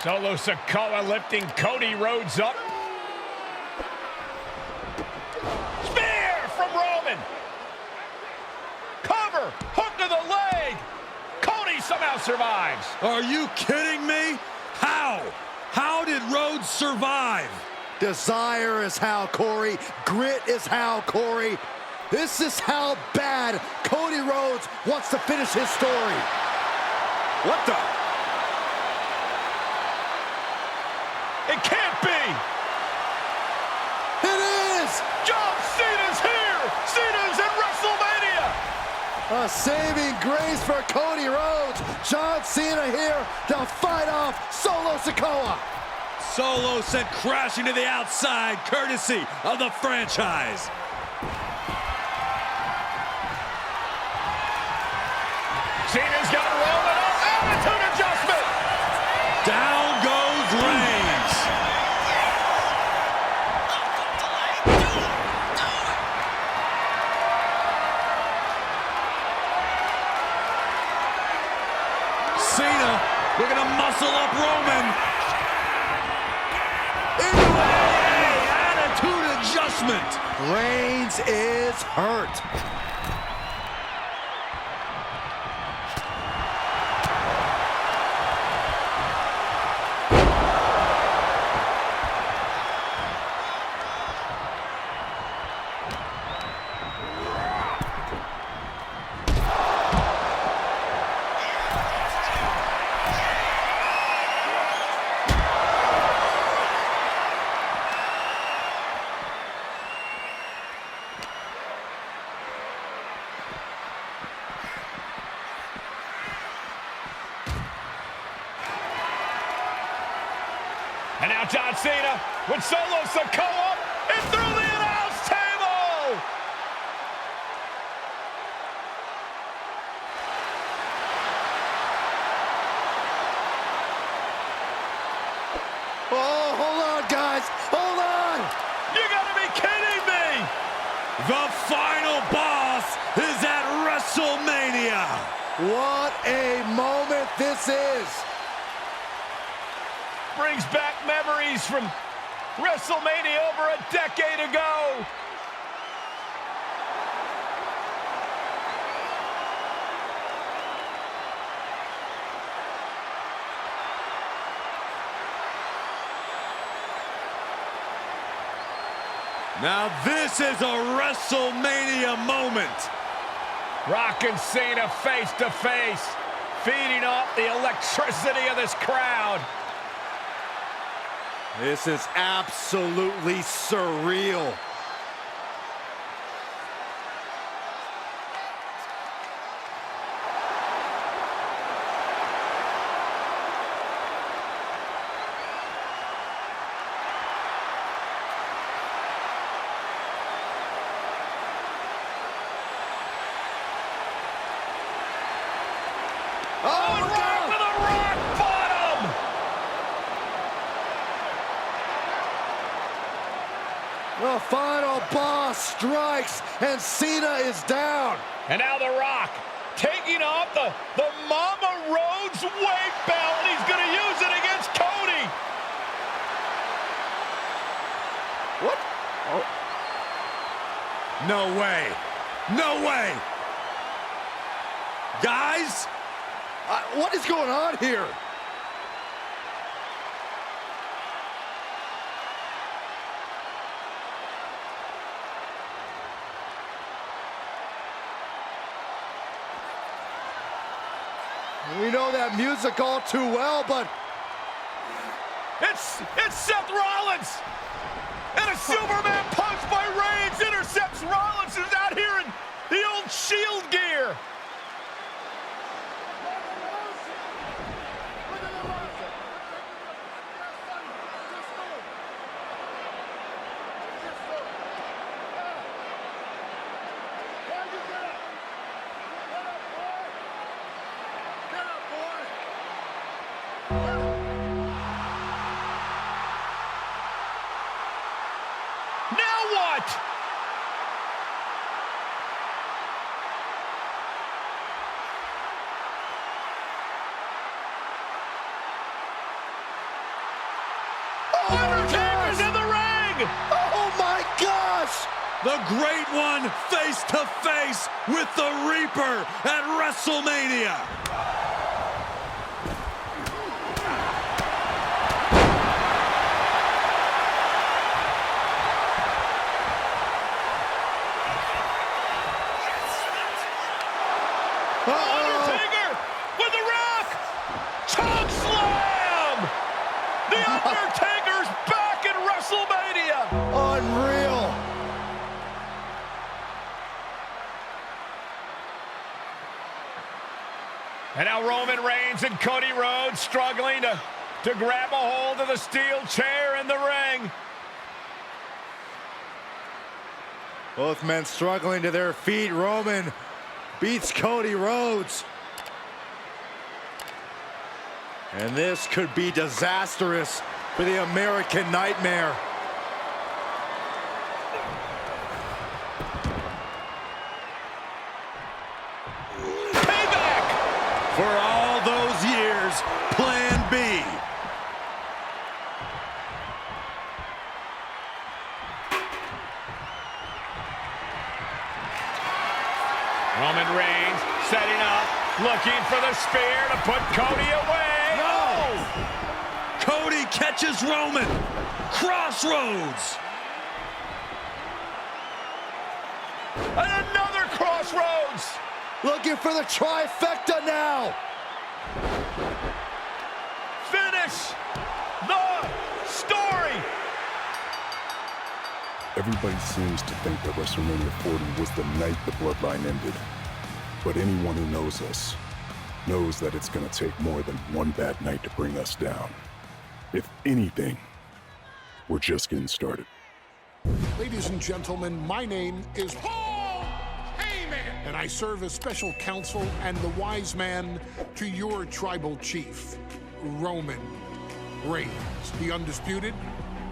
Solo Sikoa lifting Cody Rhodes up. Spear from Roman. Cover, hook to the leg. Cody somehow survives. Are you kidding me? How? How did Rhodes survive? Desire is how, Corey. Grit is how, Corey. This is how bad Cody Rhodes wants to finish his story. What the? It can't be. It is. John Cena's here. Cena's in WrestleMania. A saving grace for Cody Rhodes. John Cena here to fight off Solo Sikoa. Solo sent crashing to the outside, courtesy of the franchise. Cena's got Roman up. Attitude adjustment. Down goes Reigns. Cena looking to muscle up Roman. Attitude adjustment. Reigns is hurt. And now John Cena with Solo Sikoa and through the announce table. Oh, hold on, guys. Hold on. You gotta be kidding me. The final boss is at WrestleMania. What a moment this is. Brings back memories from WrestleMania over a decade ago. Now this is a WrestleMania moment. Rock and Cena face to face, feeding off the electricity of this crowd. This is absolutely surreal. Oh, and right for the rock bottom! The final boss strikes, and Cena is down. And now The Rock taking off the Mama Rhodes weight belt. He's going to use it against Cody. What? Oh. No way. No way. Guys, What is going on here? We know that music all too well, but It's Seth Rollins. And a Superman punch by Reigns intercepts Rollins, who's out here in the old Shield gear. Now what? The Great One face to face with the Reaper at WrestleMania. Undertaker with the Rock! Choke slam! The Undertaker's back in WrestleMania! Unreal. And now Roman Reigns and Cody Rhodes struggling to grab a hold of the steel chair in the ring. Both men struggling to their feet. Roman beats Cody Rhodes. And this could be disastrous for the American Nightmare. Payback! For all those years, Plan B. Roman Reigns setting up, looking for the spear to put Cody away. No! Cody catches Roman. Crossroads. And another crossroads. Looking for the trifecta now. Finish the story. Everybody seems to think that WrestleMania 40 was the night the bloodline ended. But anyone who knows us knows that it's gonna take more than one bad night to bring us down. If anything, we're just getting started. Ladies and gentlemen, my name is Paul Heyman, and I serve as special counsel and the wise man to your tribal chief, Roman Reigns, the undisputed,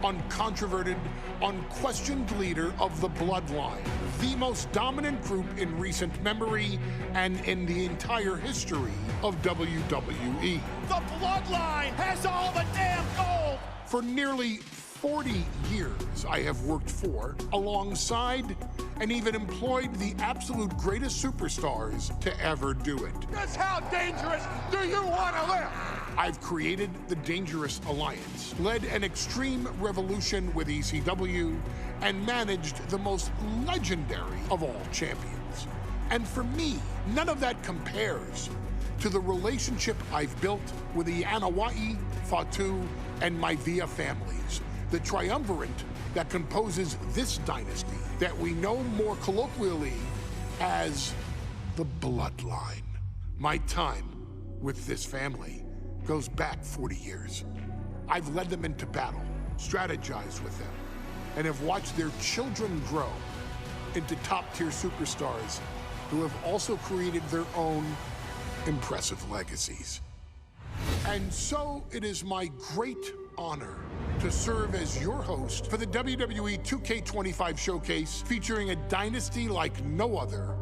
uncontroverted, unquestioned leader of the Bloodline, the most dominant group in recent memory and in the entire history of WWE. The Bloodline has all the damn gold. For nearly 40 years, I have worked for, alongside, and even employed the absolute greatest superstars to ever do it. Just how dangerous do you want to live? I've created the Dangerous Alliance, led an extreme revolution with ECW, and managed the most legendary of all champions. And for me, none of that compares to the relationship I've built with the Anoa'i, Fatu, and Maivia families, the triumvirate that composes this dynasty that we know more colloquially as the Bloodline. My time with this family goes back 40 years. I've led them into battle, strategized with them, and have watched their children grow into top-tier superstars who have also created their own impressive legacies. And so it is my great honor to serve as your host for the WWE 2K25 showcase featuring a dynasty like no other,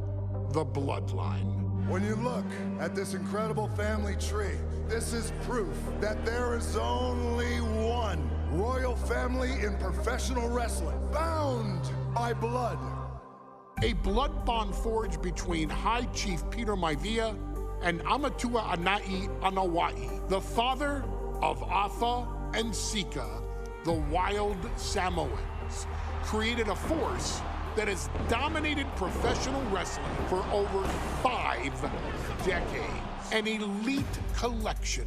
the Bloodline. When you look at this incredible family tree, this is proof that there is only one royal family in professional wrestling, bound by blood. A blood bond forged between High Chief Peter Maivia and Amatua Anai Anoa'i, the father of Afa and Sika, the wild Samoans, created a force that has dominated professional wrestling for over 5 decades. An elite collection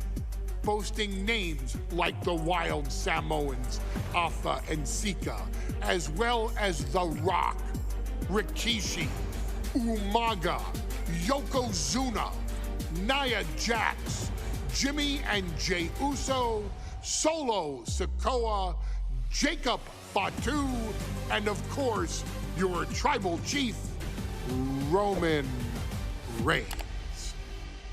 boasting names like the Wild Samoans, Afa and Sika, as well as The Rock, Rikishi, Umaga, Yokozuna, Nia Jax, Jimmy and Jey Uso, Solo Sikoa, Jacob Fatu, and of course, your tribal chief, Roman Reigns.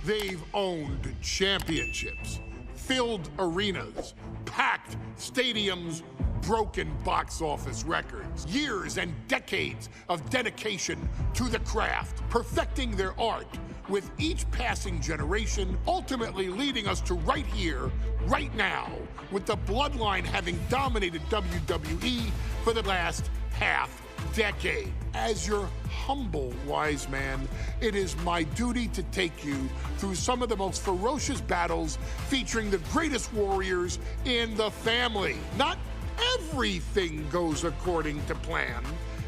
They've owned championships, filled arenas, packed stadiums, broken box office records, years and decades of dedication to the craft, perfecting their art with each passing generation, ultimately leading us to right here, right now, with the Bloodline having dominated WWE for the last half decade. As your humble wise man, it is my duty to take you through some of the most ferocious battles featuring the greatest warriors in the family. Not everything goes according to plan,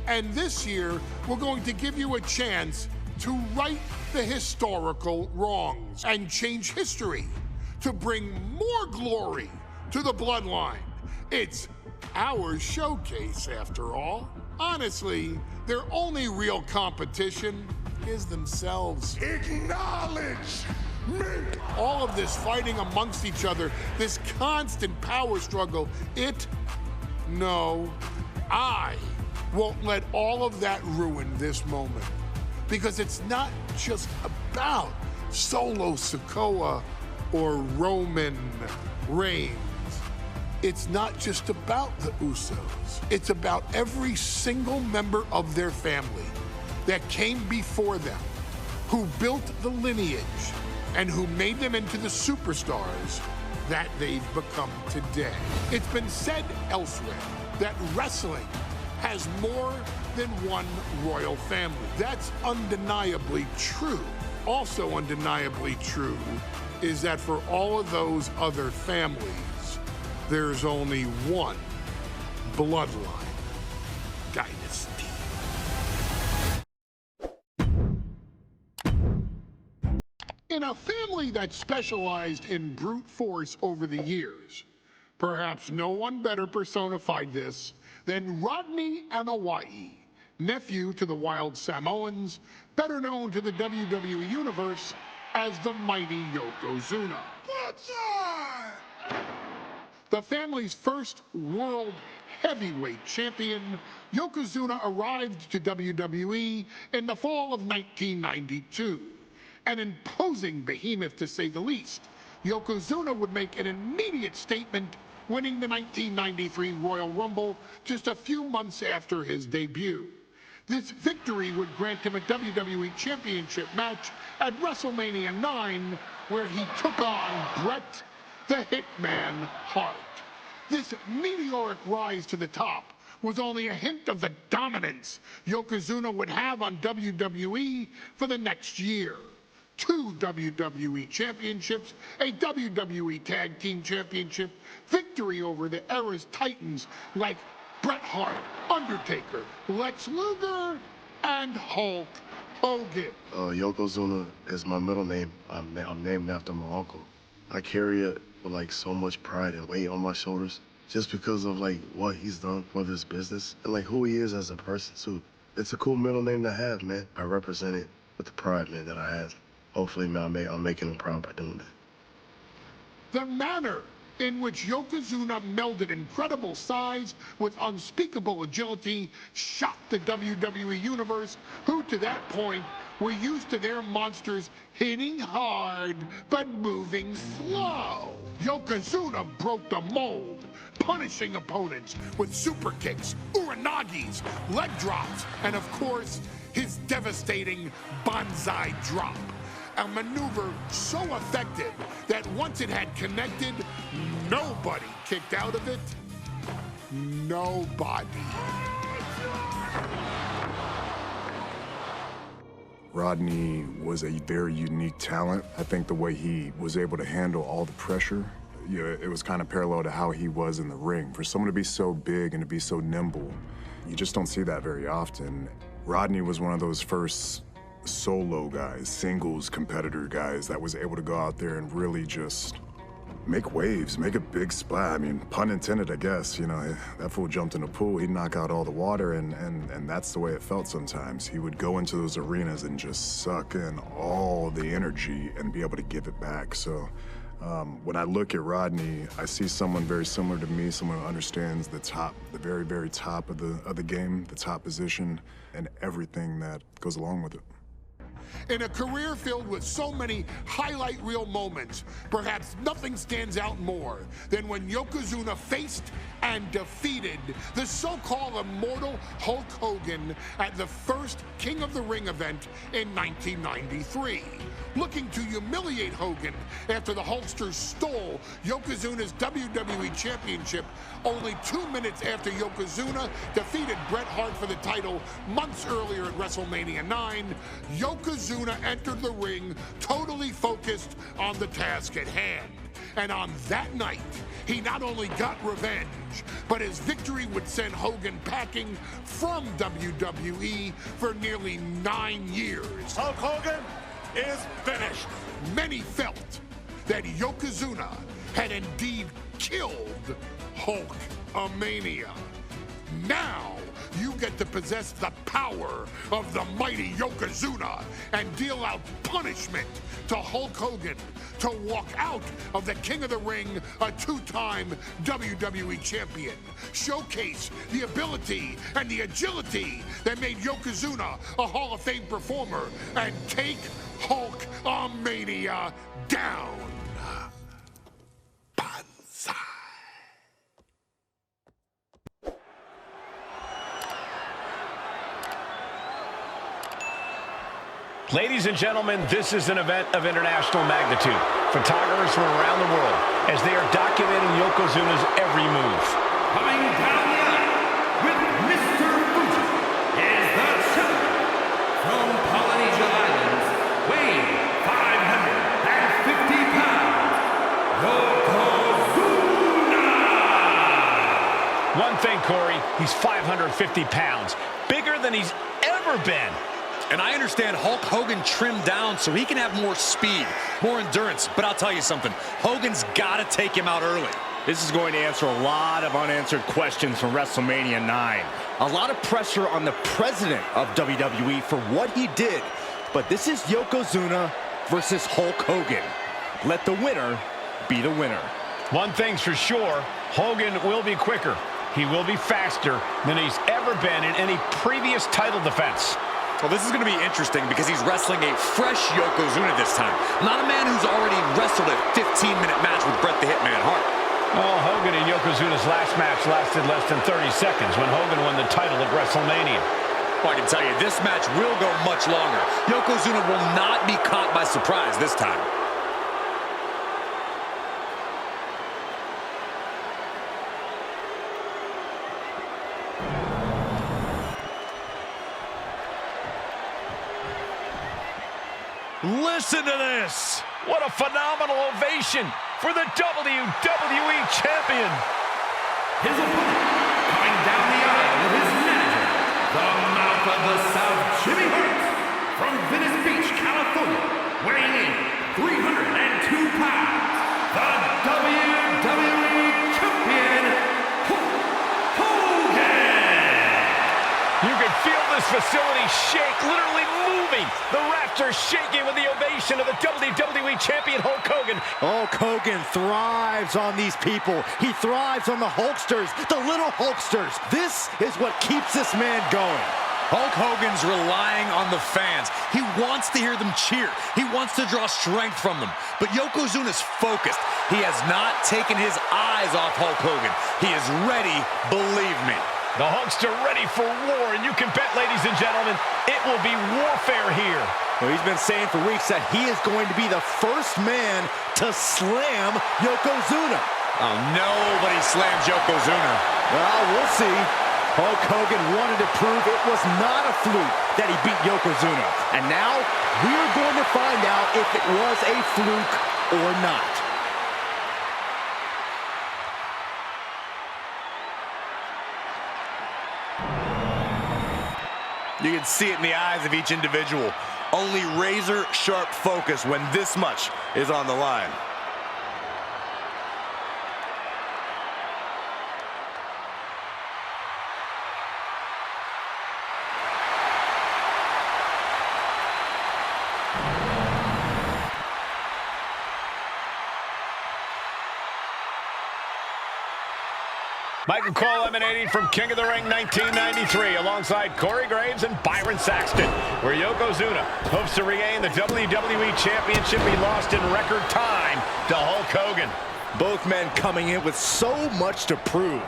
and this year we're going to give you a chance to right the historical wrongs and change history to bring more glory to the bloodline. It's our showcase, after all. Honestly, their only real competition is themselves. Acknowledge me! All of this fighting amongst each other, this constant power struggle, I won't let all of that ruin this moment. Because it's not just about Solo Sikoa or Roman Reigns. It's not just about the Usos. It's about every single member of their family that came before them, who built the lineage and who made them into the superstars that they've become today. It's been said elsewhere that wrestling has more than one royal family. That's undeniably true. Also undeniably true is that for all of those other families, there's only one bloodline dynasty. In a family that specialized in brute force over the years, perhaps no one better personified this than Rodney Anawai, nephew to the Wild Samoans, better known to the WWE Universe as the mighty Yokozuna. The family's first world heavyweight champion, Yokozuna arrived to WWE in the fall of 1992. An imposing behemoth, to say the least, Yokozuna would make an immediate statement, winning the 1993 Royal Rumble just a few months after his debut. This victory would grant him a WWE Championship match at WrestleMania 9, where he took on Bret the Hitman Hart. This meteoric rise to the top was only a hint of the dominance Yokozuna would have on WWE for the next year. 2 WWE championships, a WWE Tag Team Championship, victory over the era's titans like Bret Hart, Undertaker, Lex Luger, and Hulk Hogan. Yokozuna is my middle name. I'm named after my uncle. I carry it with like so much pride and weight on my shoulders just because of like what he's done for this business and like who he is as a person too. It's a cool middle name to have, man. I represent it with the pride, man, that I have. Hopefully, man, I'm making him proud by doing that. The manner in which Yokozuna melded incredible size with unspeakable agility shocked the WWE Universe, who to that point were used to their monsters hitting hard but moving slow. Yokozuna broke the mold, punishing opponents with super kicks, uranagis, leg drops, and of course, his devastating Banzai drop. A maneuver so effective that once it had connected, nobody kicked out of it. Nobody. Rodney was a very unique talent. I think the way he was able to handle all the pressure, it was kind of parallel to how he was in the ring. For someone to be so big and to be so nimble, you just don't see that very often. Rodney was one of those first solo guys, singles competitor guys that was able to go out there and really just make waves, make a big splash. I mean, pun intended, I guess. You know, that fool jumped in the pool, he'd knock out all the water, and that's the way it felt sometimes. He would go into those arenas and just suck in all the energy and be able to give it back. So when I look at Rodney, I see someone very similar to me, someone who understands the top, the very, very top of the game, the top position, and everything that goes along with it. In a career filled with so many highlight reel moments, perhaps nothing stands out more than when Yokozuna faced and defeated the so-called immortal Hulk Hogan at the first King of the Ring event in 1993. Looking to humiliate Hogan after the Hulksters stole Yokozuna's WWE Championship only 2 minutes after Yokozuna defeated Bret Hart for the title months earlier at WrestleMania 9, Yokozuna entered the ring totally focused on the task at hand. And on that night, he not only got revenge, but his victory would send Hogan packing from WWE for nearly 9 years. Hulk Hogan is finished. Many felt that Yokozuna had indeed killed Hulkamania. Now, you get to possess the power of the mighty Yokozuna and deal out punishment to Hulk Hogan to walk out of the King of the Ring, a 2-time WWE champion. Showcase the ability and the agility that made Yokozuna a Hall of Fame performer and take Hulkamania down. Banzai. Ladies and gentlemen, this is an event of international magnitude. Photographers from around the world as they are documenting Yokozuna's every move. Coming down the aisle with Mr. Fatu is the champion from Polynesia Islands, weighing 550 pounds, Yokozuna! One thing, Corey, he's 550 pounds, bigger than he's ever been. And I understand Hulk Hogan trimmed down so he can have more speed, more endurance. But I'll tell you something, Hogan's got to take him out early. This is going to answer a lot of unanswered questions from WrestleMania 9. A lot of pressure on the president of WWE for what he did. But this is Yokozuna versus Hulk Hogan. Let the winner be the winner. One thing's for sure, Hogan will be quicker. He will be faster than he's ever been in any previous title defense. Well, this is going to be interesting because he's wrestling a fresh Yokozuna this time. Not a man who's already wrestled a 15-minute match with Bret the Hitman Hart. Well, Hogan and Yokozuna's last match lasted less than 30 seconds when Hogan won the title at WrestleMania. Well, I can tell you, this match will go much longer. Yokozuna will not be caught by surprise this time. Listen to this! What a phenomenal ovation for the WWE Champion! His opponent, coming down the aisle with his manager, the Mouth of the South, Jimmy Hart, from Venice Beach, California, weighing in 302 pounds, the WWE Champion, Hulk Hogan! You can feel this facility shake, literally moving. The rafters shaking with the ovation of the WWE Champion Hulk Hogan. Hulk Hogan thrives on these people. He thrives on the Hulksters, the little Hulksters. This is what keeps this man going. Hulk Hogan's relying on the fans. He wants to hear them cheer. He wants to draw strength from them. But Yokozuna's focused. He has not taken his eyes off Hulk Hogan. He is ready, believe me. The Hulkster ready for war, and you can bet, ladies and gentlemen, it will be warfare here. Well, he's been saying for weeks that he is going to be the first man to slam Yokozuna. Oh, nobody slams Yokozuna. Well, we'll see. Hulk Hogan wanted to prove it was not a fluke that he beat Yokozuna. And now, we're going to find out if it was a fluke or not. You can see it in the eyes of each individual. Only razor-sharp focus when this much is on the line. Michael Cole emanating from King of the Ring 1993 alongside Corey Graves and Byron Saxton, where Yokozuna hopes to regain the WWE Championship he lost in record time to Hulk Hogan. Both men coming in with so much to prove.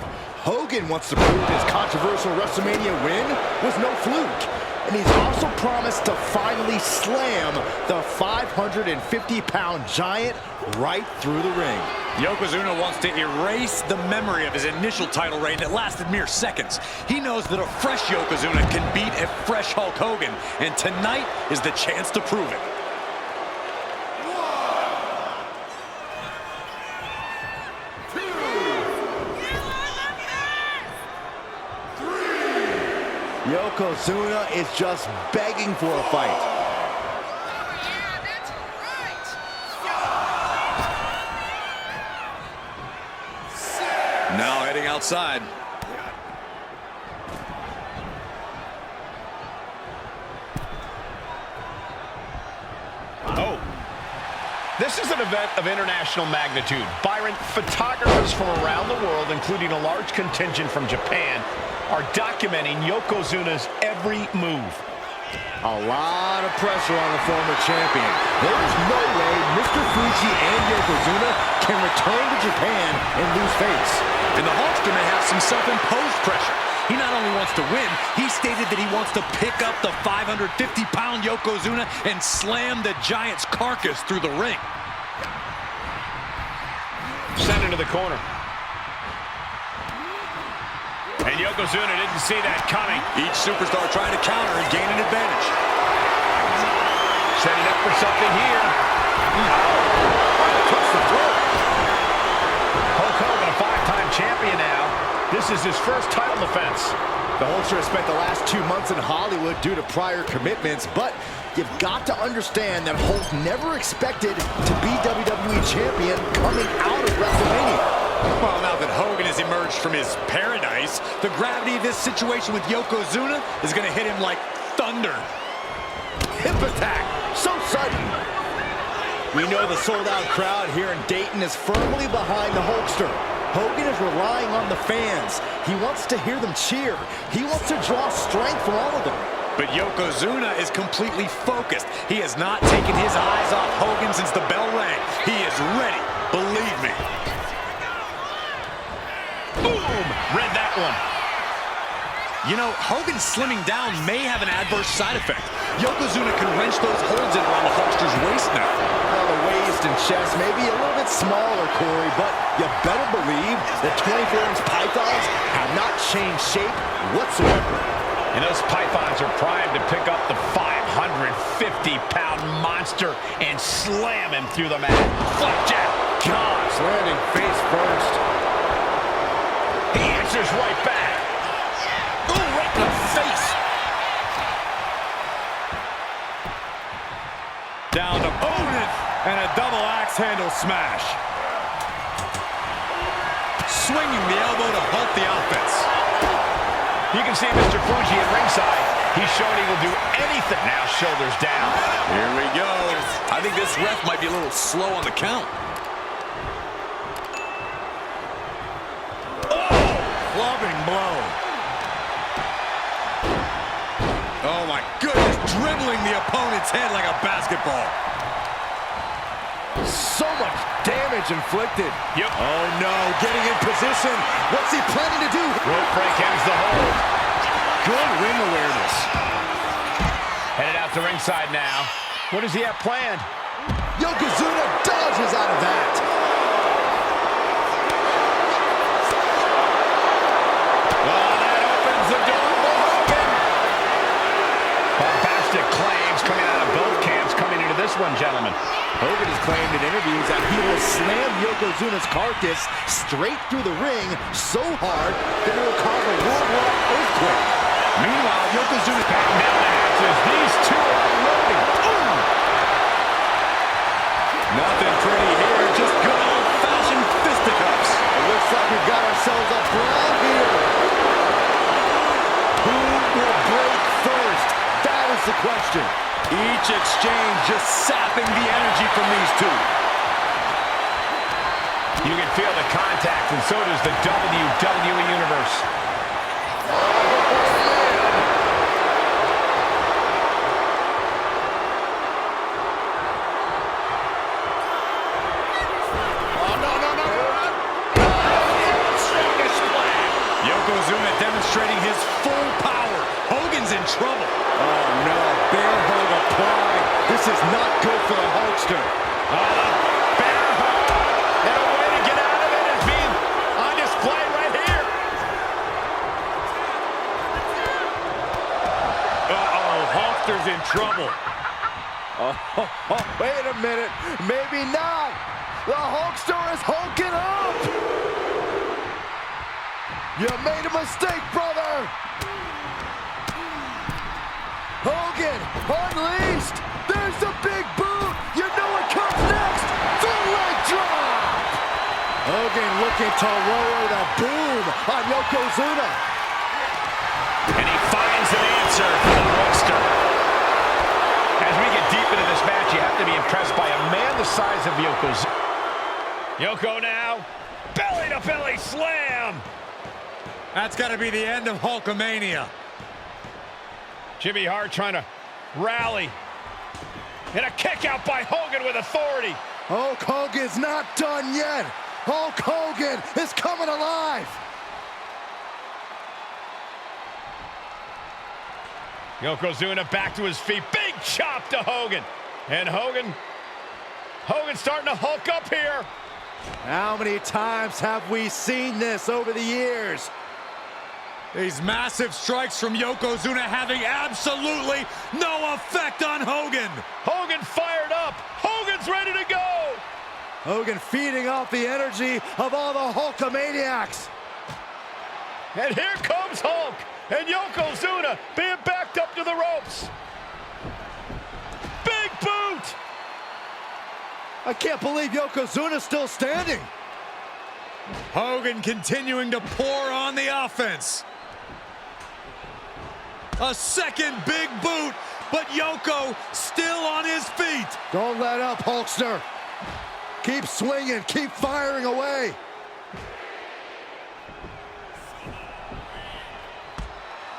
Hogan wants to prove his controversial WrestleMania win was no fluke. And he's also promised to finally slam the 550-pound giant right through the ring. Yokozuna wants to erase the memory of his initial title reign that lasted mere seconds. He knows that a fresh Yokozuna can beat a fresh Hulk Hogan, and tonight is the chance to prove it. Yokozuna is just begging for a fight. Now heading outside. Oh. This is an event of international magnitude. Byron, photographers from around the world, including a large contingent from Japan, are documenting Yokozuna's every move. A lot of pressure on the former champion. There is no way Mr. Fuji and Yokozuna can return to Japan and lose face. And the Hulkster may have some self-imposed pressure. He not only wants to win, he stated that he wants to pick up the 550-pound Yokozuna and slam the giant's carcass through the ring. Sent into the corner. And Yokozuna didn't see that coming. Each superstar trying to counter and gain an advantage. Setting up for something here. Touch the throat. Hulk Hogan, a 5-time champion now. This is his first title defense. The Hulkster has spent the last 2 months in Hollywood due to prior commitments, but you've got to understand that Hulk never expected to be WWE champion coming out of WrestleMania. Well, now that Hogan has emerged from his paradise, the gravity of this situation with Yokozuna is going to hit him like thunder. Hip attack, so sudden. We know the sold-out crowd here in Dayton is firmly behind the Hulkster. Hogan is relying on the fans. He wants to hear them cheer. He wants to draw strength from all of them. But Yokozuna is completely focused. He has not taken his eyes off Hogan since the bell rang. He is ready, believe me. Boom! Read that one. You know, Hogan slimming down may have an adverse side effect. Yokozuna can wrench those holds in around the Hulkster's waist now. Well, the waist and chest may be a little bit smaller, Corey, but you better believe the 24-inch pythons have not changed shape whatsoever. And those pythons are primed to pick up the 550-pound monster and slam him through the mat. Flapjack. Gosh, landing face first. He answers right back. Ooh, right in the face. Down to opponent and a double axe handle smash. Swinging the elbow to halt the offense. You can see Mr. Fuji at ringside. He's shown he will do anything now, shoulders down. Here we go. I think this ref might be a little slow on the count. Clubbing blow. Oh my goodness, dribbling the opponent's head like a basketball. So much damage inflicted. Yep. Oh no, getting in position. What's he planning to do? Rope break ends the hold. Good ring awareness. Headed out to ringside now. What does he have planned? Yokozuna dodges out of that. Oh, that opens the door for Hogan. Bombastic claims coming out of both camps coming into this one, gentlemen. Hogan has claimed in interviews that he will slam Yokozuna's carcass straight through the ring so hard that it will cause a worldwide earthquake. Meanwhile, Yokozuna batting down the hatches. These two are unloading. Boom! Nothing pretty here, just good old-fashioned fisticuffs. It looks like we've got ourselves a brawl here. Who will break first? That is the question. Each exchange just sapping the energy from these two. You can feel the contact, and so does the WWE Universe. Oh, no. demonstrating his full power. Hogan's in trouble. Oh no, bear hug applied. This is not good for the Hulkster. Bear hug. And a way to get out of it is being on display right here. Uh-oh, Hulkster's in trouble. Wait a minute, maybe not. The Hulkster is hulking up. You made a mistake, brother. Hogan unleashed. There's the big boot. You know what comes next. The leg drop. Hogan looking to lower the boom on Yokozuna. And he finds an answer for the Hulkster. As we get deep into this match, you have to be impressed by a man the size of Yokozuna. Yoko now, belly-to-belly slam. That's got to be the end of Hulkamania. Jimmy Hart trying to rally. And a kick out by Hogan with authority. Hulk Hogan's not done yet. Hulk Hogan is coming alive. Yokozuna back to his feet. Big chop to Hogan. And Hogan's starting to hulk up here. How many times have we seen this over the years? These massive strikes from Yokozuna having absolutely no effect on Hogan. Hogan fired up. Hogan's ready to go. Hogan feeding off the energy of all the Hulkamaniacs. And here comes Hulk. And Yokozuna being backed up to the ropes. Big boot. I can't believe Yokozuna's still standing. Hogan continuing to pour on the offense. A second big boot, but Yoko still on his feet. Don't let up, Hulkster. Keep swinging, keep firing away.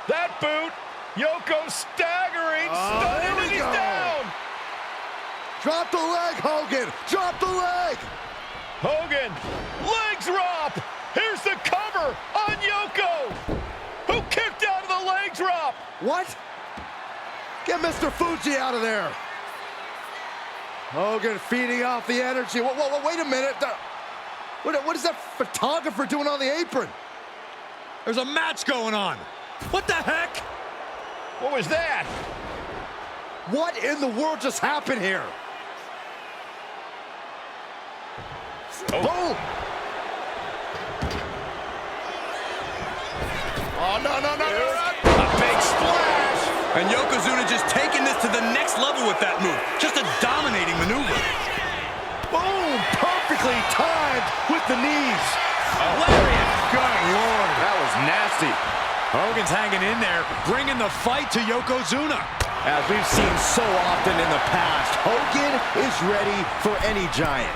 That boot, Yoko staggering, stunning, and he's down. Drop the leg, Hogan. Drop the leg. Hogan, leg drop. Here's the cover on Yoko, who kicked out of the leg drop. What? Get Mr. Fuji out of there. Hogan feeding off the energy. Wait a minute. What is that photographer doing on the apron? There's a match going on. What the heck? What was that? What in the world just happened here? Oh. Boom! Oh, no. A big splash. And Yokozuna just taking this to the next level with that move. Just a dominating maneuver. Boom! Perfectly timed with the knees. Lariat. Good Lord. That was nasty. Hogan's hanging in there, bringing the fight to Yokozuna. As we've seen so often in the past, Hogan is ready for any giant.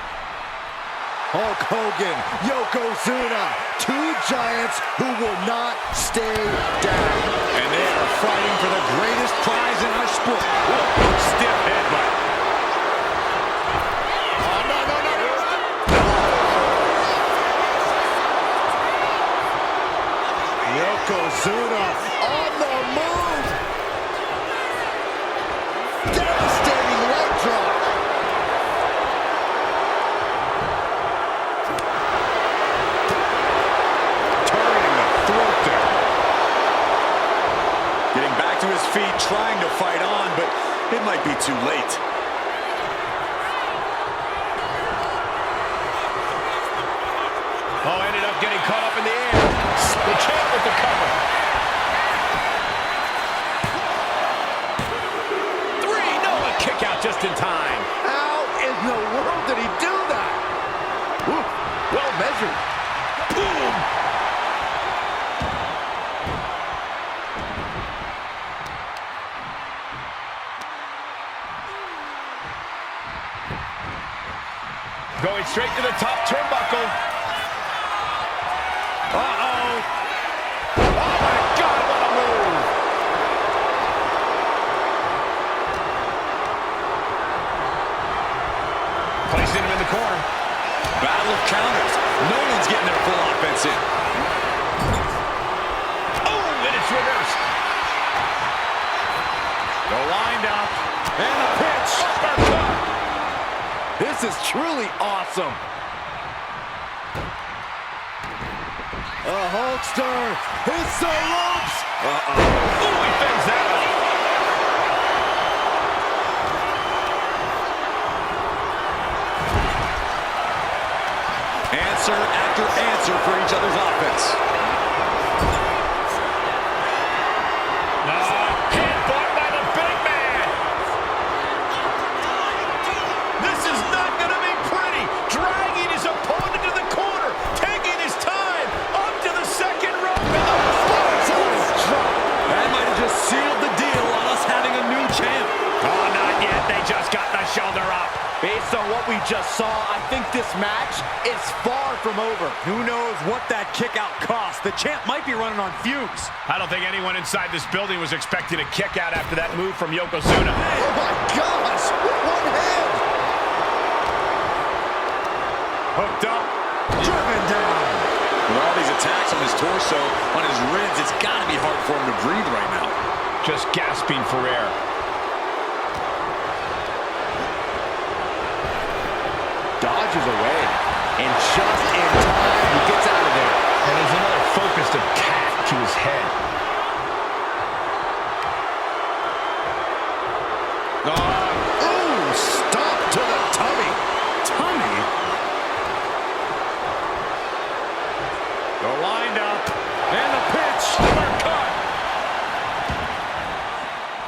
Hulk Hogan, Yokozuna, two giants who will not stay down. And they are fighting for the greatest prize in our sport. Stiff headbutt. Yokozuna on the move. Devastating leg drop. Targeting the throat there. Getting back to his feet, trying to fight on, but it might be too late. Oh, ended up getting caught up in the air. The champ with the cover. 3, no, a kick out just in time. How in the world did he do that? Ooh, well measured. Boom. Going straight to the top turnbuckle. Uh-oh. Oh, my God, what a move. Placing him in the corner. Battle of counters. No one's getting their full offense in. Oh, And the pitch. This is truly awesome. A Hulkster hits the ropes. Ooh, he fends that off. Answer after answer for each other's offense. Headbutt by the big man. This is not going to be pretty. Dragging his opponent to the corner, taking his time up to the second rope. That might have just sealed the deal on us having a new champ. Oh, not yet. They just got the shoulder up. Based on what we just saw, I think this match is far from over. Who knows what that kick out cost? The champ might be running on fumes. I don't think anyone inside this building was expecting a kick out after that move from Yokozuna. Oh my gosh, with one hand. Hooked up. Driven down. With all these attacks on his torso, on his ribs, it's got to be hard for him to breathe right now. Just gasping for air. Dodges away, and just in time, he gets out of there. And there's another focused attack to his head. Ooh, stop to the tummy. Tummy? The wind-up. And the pitch. Uppercut.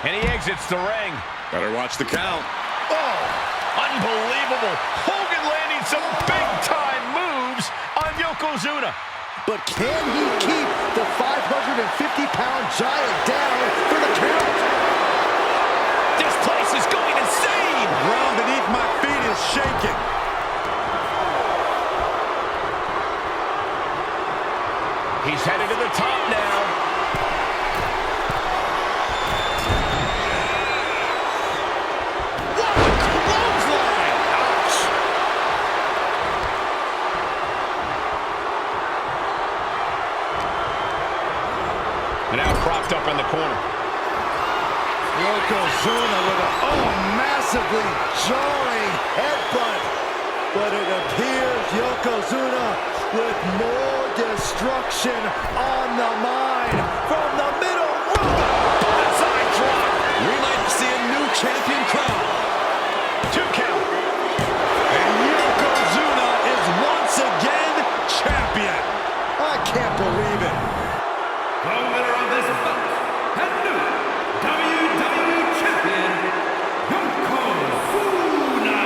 And he exits the ring. Better watch the count. Oh, unbelievable. Hogan landing some big-time moves on Yokozuna. But can he keep the 550-pound giant down for the count? This place is going insane. The ground beneath my feet is shaking. He's headed to the top now. What a clothesline! Ouch! And now propped up in the corner. Yokozuna with a massively jarring headbutt. But it appears Yokozuna with more destruction on the mind from the middle rope. Bonsai drop. We might see a new champion crown. 2 count. And Yokozuna is once again champion. I can't believe it. The winner of this bout and new WWE Champion, Yokozuna.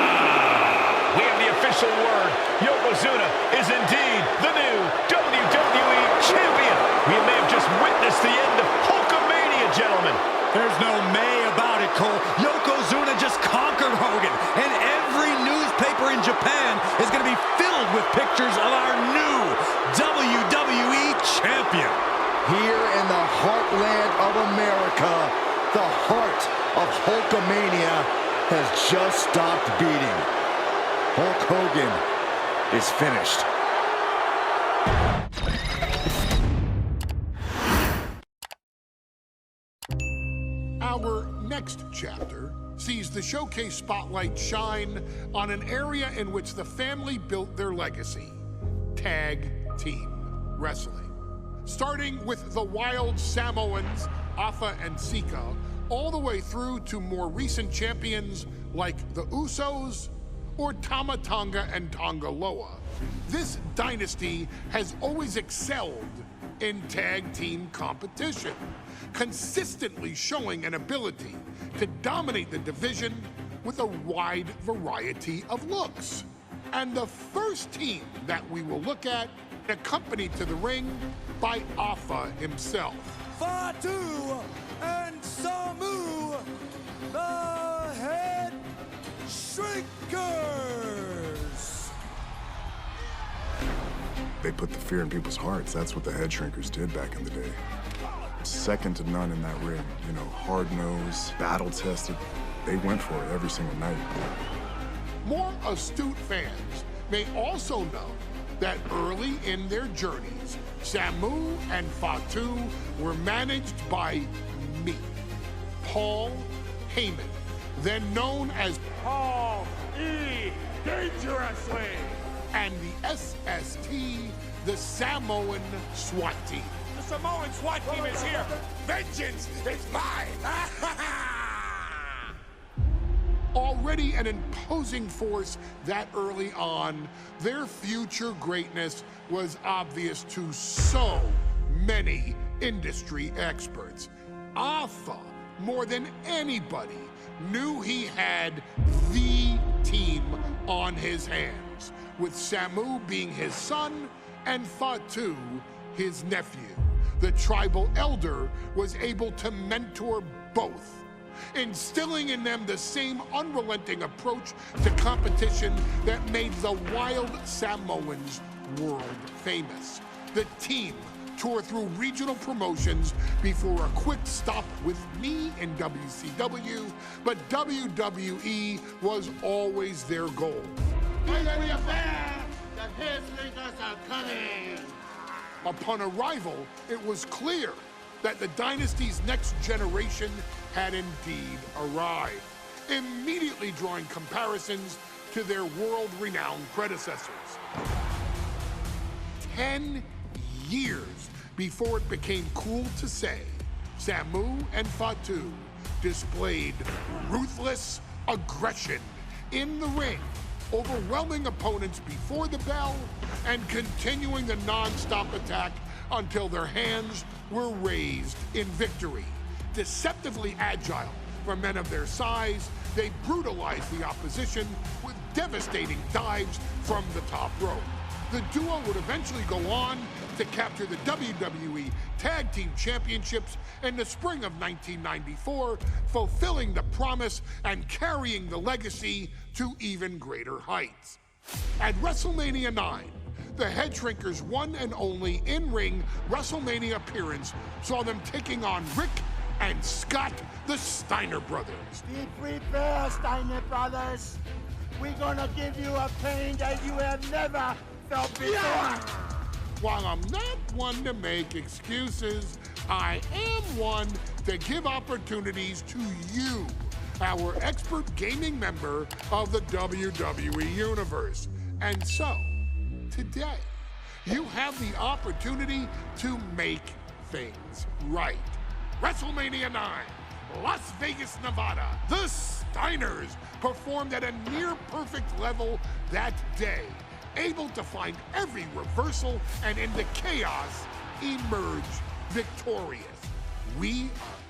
We have the official word. Yokozuna is indeed the new WWE Champion. We may have just witnessed the end of Hulkamania, gentlemen. There's no may about it, Cole. Yokozuna just conquered Hogan, and every newspaper in Japan is going to be filled with pictures of our new WWE Champion. Here in the heartland of America, the heart of Hulkamania has just stopped beating. Hulk Hogan is finished. Our next chapter sees the showcase spotlight shine on an area in which the family built their legacy: tag team wrestling. Starting with the wild Samoans, Afa and Sika, all the way through to more recent champions like the Usos or Tama Tonga and Tonga Loa. This dynasty has always excelled in tag team competition, consistently showing an ability to dominate the division with a wide variety of looks. And the first team that we will look at, accompanied to the ring by Afa himself. Fatu and Samu, the Headshrinkers. They put the fear in people's hearts. That's what the Headshrinkers did back in the day. Second to none in that ring. You know, hard-nosed, battle-tested. They went for it every single night. More astute fans may also know that early in their journeys, Samu and Fatu were managed by me, Paul Heyman, then known as Paul E. Dangerously, and the SST, the Samoan SWAT team. The Samoan SWAT team is here. Vengeance is mine. Already an imposing force that early on, their future greatness was obvious to so many industry experts. Alpha, more than anybody, knew he had the team on his hands, with Samu being his son and Fatu his nephew. The tribal elder was able to mentor both, instilling in them the same unrelenting approach to competition that made the wild Samoans world famous. The team toured through regional promotions before a quick stop with me in WCW, but WWE was always their goal. Be aware, the Headshrinkers are coming! Upon arrival, it was clear that the dynasty's next generation had indeed arrived, immediately drawing comparisons to their world-renowned predecessors. 10 years before it became cool to say, Samu and Fatu displayed ruthless aggression in the ring, overwhelming opponents before the bell and continuing the non-stop attack until their hands were raised in victory. Deceptively agile for men of their size, they brutalized the opposition with devastating dives from the top rope. The duo would eventually go on to capture the WWE Tag Team Championships in the spring of 1994, fulfilling the promise and carrying the legacy to even greater heights. At WrestleMania 9, the Headshrinkers' one and only in-ring WrestleMania appearance saw them taking on Rick and Scott, the Steiner brothers. Be prepared, Steiner brothers. We're gonna give you a pain that you have never felt before. While I'm not one to make excuses, I am one to give opportunities to you, our expert gaming member of the WWE Universe. And so, today, you have the opportunity to make things right. WrestleMania 9, Las Vegas, Nevada. The Steiners performed at a near-perfect level that day, able to find every reversal and in the chaos emerge victorious. We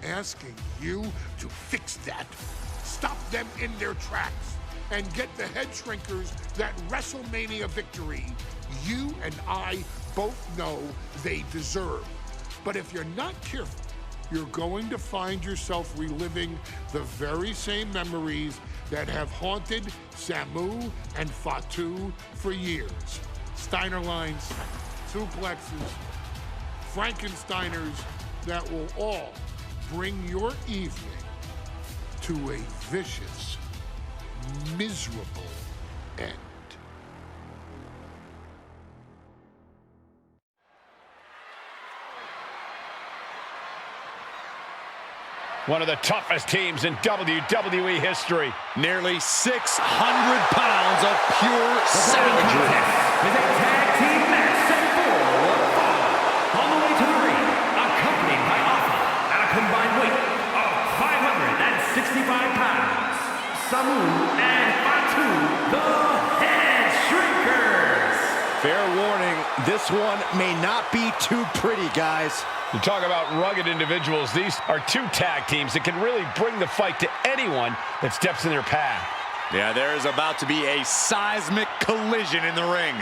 are asking you to fix that, stop them in their tracks, and get the Headshrinkers that WrestleMania victory you and I both know they deserve. But if you're not careful, you're going to find yourself reliving the very same memories that have haunted Samu and Fatu for years. Steiner lines, suplexes, Frankensteiners that will all bring your evening to a vicious, miserable end. One of the toughest teams in WWE history. Nearly 600 pounds of pure savagery. Is a tag team match set for one fall. On the way to the ring, accompanied by Alpha at a combined weight of 565 pounds, Samu and Fatu, the Headshrinkers. Fair warning, this one may not be too pretty, guys. You talk about rugged individuals. These are two tag teams that can really bring the fight to anyone that steps in their path. Yeah, there is about to be a seismic collision in the ring.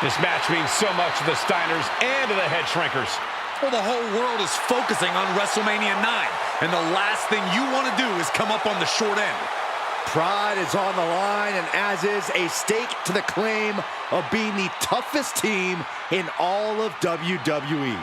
This match means so much to the Steiners and to the Headshrinkers. Well, the whole world is focusing on WrestleMania 9, and the last thing you want to do is come up on the short end. Pride is on the line, and as is a stake to the claim of being the toughest team in all of WWE.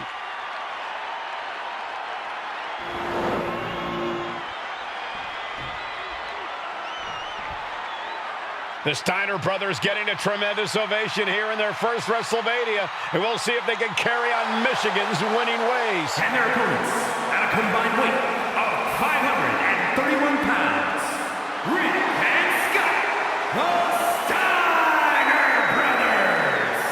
The Steiner brothers getting a tremendous ovation here in their first WrestleMania, and we'll see if they can carry on Michigan's winning ways. And their opponents, at a combined weight of 531 pounds, Rick and Scott, the Steiner Brothers!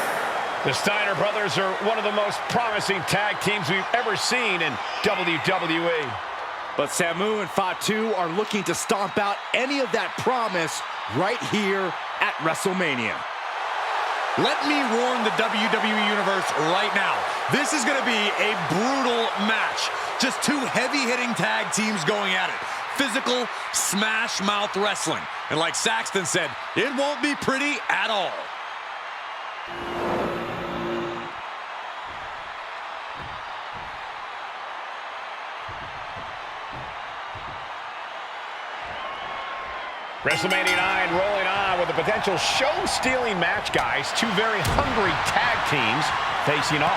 The Steiner brothers are one of the most promising tag teams we've ever seen in WWE. But Samu and Fatu are looking to stomp out any of that promise right here at WrestleMania. Let me warn the WWE Universe right now. This is going to be a brutal match. Just two heavy-hitting tag teams going at it. Physical, smash-mouth wrestling. And like Saxton said, it won't be pretty at all. WrestleMania 9 rolling on with a potential show-stealing match, guys. Two very hungry tag teams facing off.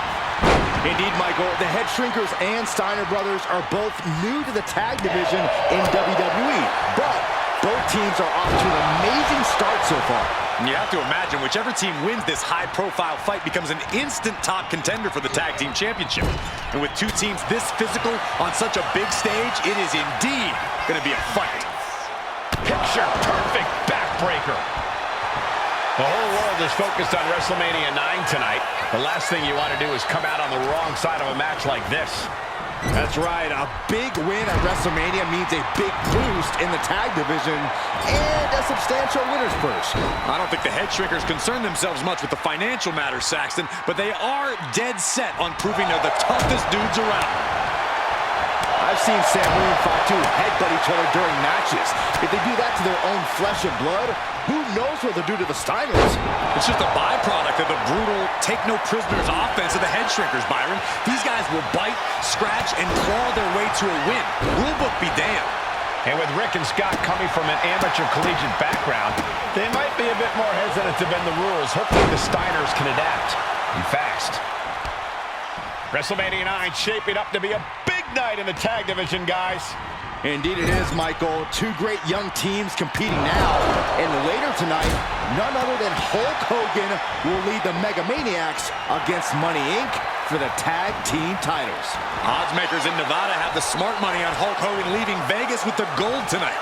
Indeed, Michael, the Headshrinkers and Steiner brothers are both new to the tag division in WWE, but both teams are off to an amazing start so far. You have to imagine whichever team wins this high-profile fight becomes an instant top contender for the Tag Team Championship. And with two teams this physical on such a big stage, it is indeed going to be a fight. Picture perfect backbreaker. The whole world is focused on WrestleMania 9 tonight. The last thing you want to do is come out on the wrong side of a match like this. That's right. A big win at WrestleMania means a big boost in the tag division and a substantial winner's purse. I don't think the Headshrinkers concern themselves much with the financial matters, Saxton, but they are dead set on proving they're the toughest dudes around. I've seen Samu and Fatu headbutt each other during matches. If they do that to their own flesh and blood, who knows what they'll do to the Steiners? It's just a byproduct of the brutal take-no-prisoners offense of the Headshrinkers, Byron. These guys will bite, scratch, and claw their way to a win. Rulebook be damned. And with Rick and Scott coming from an amateur collegiate background, they might be a bit more hesitant to bend the rules. Hopefully the Steiners can adapt, and fast. WrestleMania 9 shaping up to be a big night in the tag division, guys. Indeed it is, Michael. Two great young teams competing now. And later tonight, none other than Hulk Hogan will lead the Mega Maniacs against Money Inc. for the tag team titles. Oddsmakers in Nevada have the smart money on Hulk Hogan leaving Vegas with the gold tonight.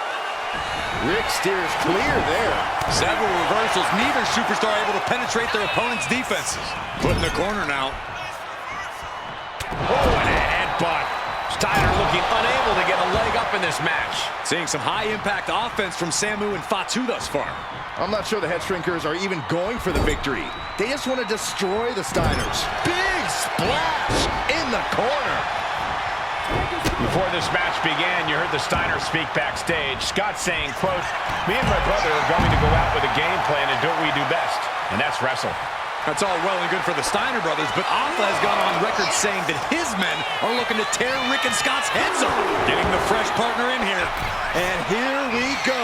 Rick steers clear there. Several reversals, neither superstar able to penetrate their opponent's defenses. Put in the corner now. Oh, and a headbutt. Steiner looking unable to get a leg up in this match. Seeing some high-impact offense from Samu and Fatu thus far. I'm not sure the Headshrinkers are even going for the victory. They just want to destroy the Steiners. Big splash in the corner. Before this match began, you heard the Steiners speak backstage. Scott saying, quote, "Me and my brother are going to go out with a game plan and do what we do best, and that's wrestle." That's all well and good for the Steiner brothers, but Alpha has gone on record saying that his men are looking to tear Rick and Scott's heads off. Getting the fresh partner in here. And here we go.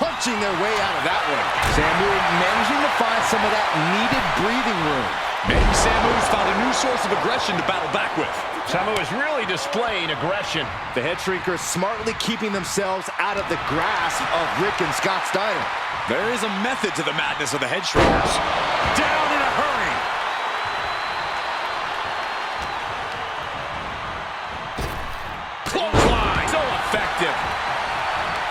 Punching their way out of that one. Samu managing to find some of that needed breathing room. Maybe Samu's found a new source of aggression to battle back with. Samu is really displaying aggression. The Headshrinkers smartly keeping themselves out of the grasp of Rick and Scott Steiner. There is a method to the madness of the Headshrinkers. Down in a hurry. Clothesline. So effective.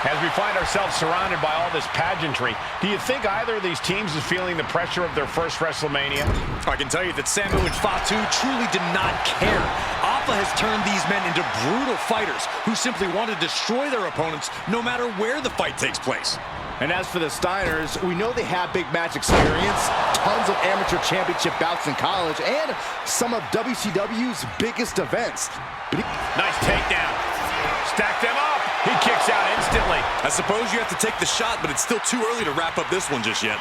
As we find ourselves surrounded by all this pageantry, do you think either of these teams is feeling the pressure of their first WrestleMania? I can tell you that Samu and Fatu truly did not care. Alpha has turned these men into brutal fighters who simply want to destroy their opponents no matter where the fight takes place. And as for the Steiners, we know they have big match experience, tons of amateur championship bouts in college, and some of WCW's biggest events. Nice takedown. Stack them up. He kicks out instantly. I suppose you have to take the shot, but it's still too early to wrap up this one just yet.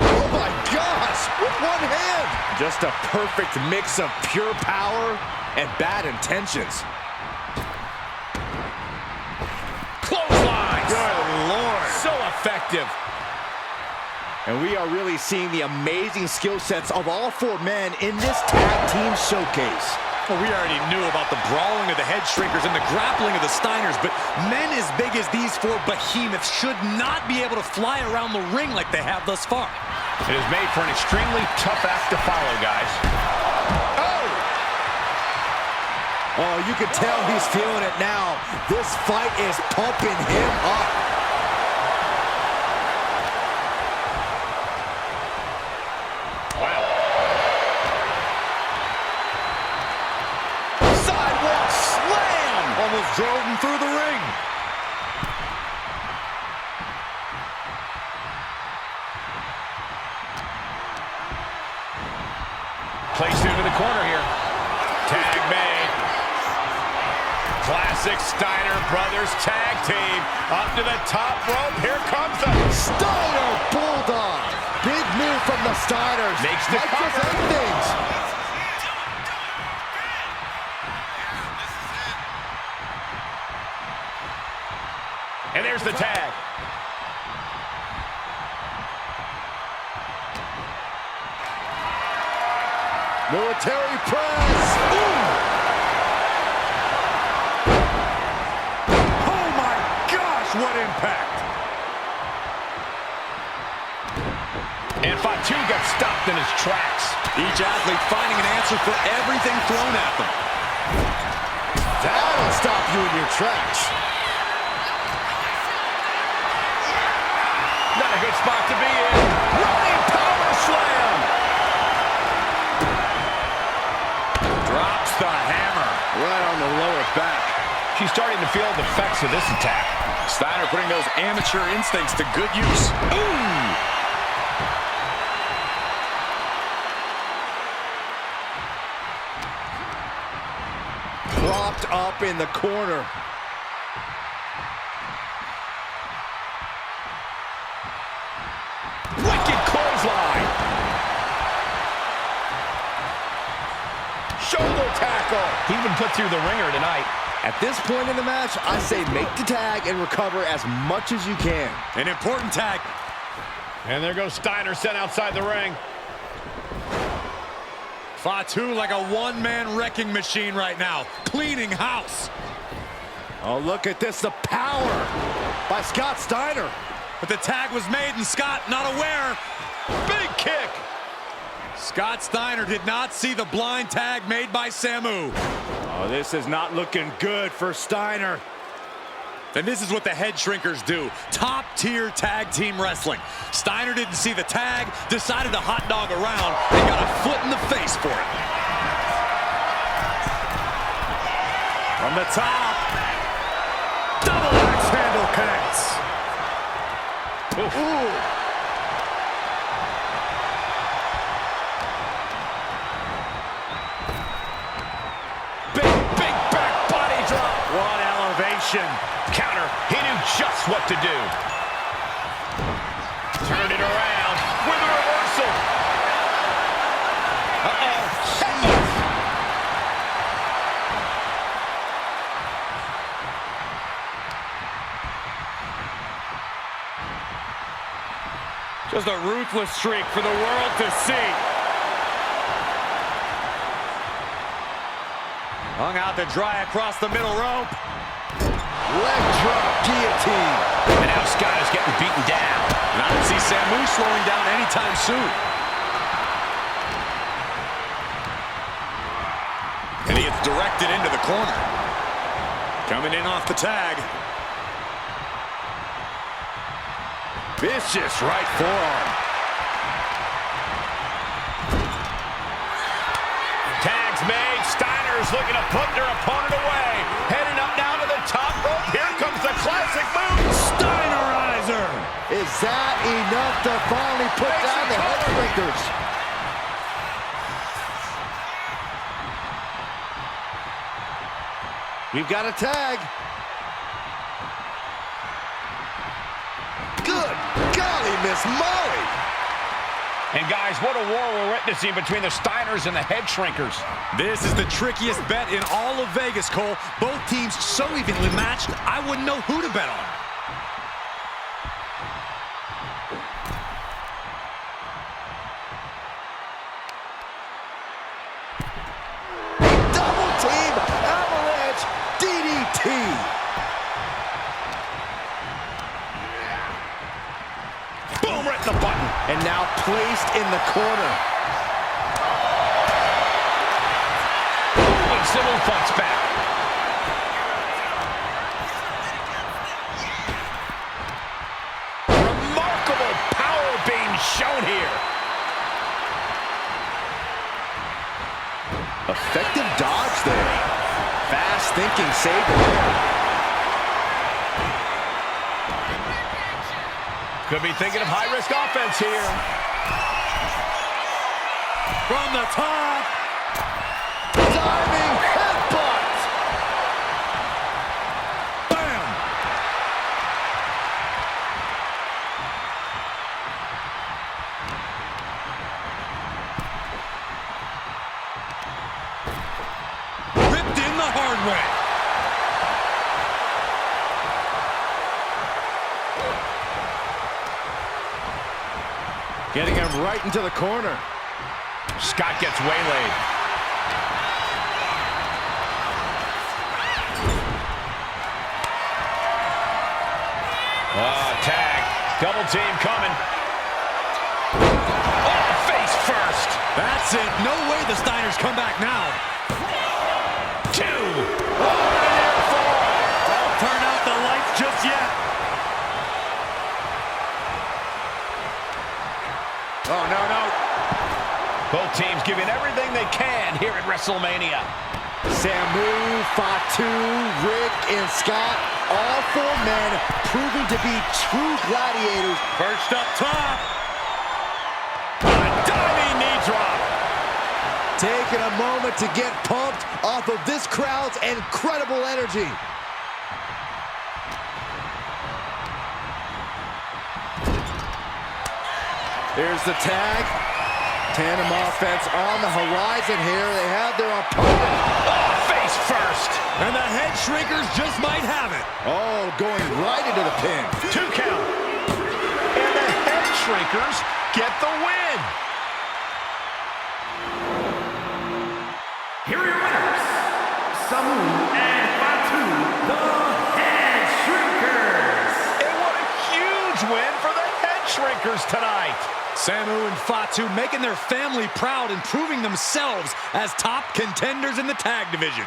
Oh my gosh, with one hand. Just a perfect mix of pure power and bad intentions. Clothesline. Good Lord. So effective. And we are really seeing the amazing skill sets of all four men in this tag team showcase. Well, we already knew about the brawling of the Headshrinkers and the grappling of the Steiners, but men as big as these four behemoths should not be able to fly around the ring like they have thus far. It is made for an extremely tough act to follow, guys. Oh, you can tell he's feeling it now. This fight is pumping him up. Wow. Sidewalk slam! Almost drove him through the ring. Placed into the corner here. Tag made. Classic Steiner Brothers tag team. Up to the top rope. Here comes the Steiner Bulldog. Big move from the Steiners. Makes the Might cover. just end things. And there's the tag. Military press. Ooh. Oh my gosh, what impact! And Fatu got stopped in his tracks. Each athlete finding an answer for everything thrown at them. That'll stop you in your tracks. Not a good spot to be in. Running power slam. Drops the hammer. Right on the lower back. She's starting to feel the effects of this attack. Steiner putting those amateur instincts to good use. Ooh! Propped up in the corner. Wicked clothesline. Shoulder tackle. He's been put through the ringer tonight. At this point in the match, I say make the tag and recover as much as you can. An important tag. And there goes Steiner sent outside the ring. Fatu like a one-man wrecking machine right now. Cleaning house. Oh, look at this, the power by Scott Steiner. But the tag was made and Scott not aware. Big kick. Scott Steiner did not see the blind tag made by Samu. Oh, this is not looking good for Steiner. And this is what the Headshrinkers do. Top-tier tag team wrestling. Steiner didn't see the tag, decided to hot dog around, and got a foot in the face for it. From the top. Double axe handle connects. Ooh. Big back body drop. What elevation. Counter. He knew just what to do. Turned it around with a reversal. Uh-oh. Just a ruthless streak for the world to see. Hung out to dry across the middle rope. Leg drop guillotine. And now Scott is getting beaten down. And I don't see Samu slowing down anytime soon. And he gets directed into the corner. Coming in off the tag. Vicious right forearm. Tags made. Steiner's looking to put their opponent away. Heading up now to the top rope. Here comes the classic move. Steinerizer. Is that enough to finally put down the Headshrinkers? We've got a tag. Good golly, Miss Molly. And guys, what a war we're witnessing between the Steiners and the Headshrinkers. This is the trickiest bet in all of Vegas, Cole. Both teams so evenly matched, I wouldn't know who to bet on. Double Samu fights back. Remarkable power being shown here. Effective dodge there. Fast thinking saved it. Could be thinking of high-risk offense here. From the top. Diving headbutt. Bam. Ripped in the hard way. Getting him right into the corner. Scott gets waylaid. Tag. Double team coming. Oh, face first. That's it. No way the Steiners come back now. 2. Don't turn out the lights just yet. Oh, no, no. Both teams giving everything they can here at WrestleMania. Samu, Fatu, Rick, and Scott, all 4 men proving to be true gladiators. First up top. A diving knee drop. Taking a moment to get pumped off of this crowd's incredible energy. Here's the tag. Tandem offense on the horizon here. They have their opponent. Oh, face first. And the Headshrinkers just might have it. Oh, going right into the pin. 2 count. And the Headshrinkers get the win. Here are your winners, Samu and Fatu, the Headshrinkers. And what a huge win for the Headshrinkers tonight. Samu and Fatu making their family proud and proving themselves as top contenders in the tag division.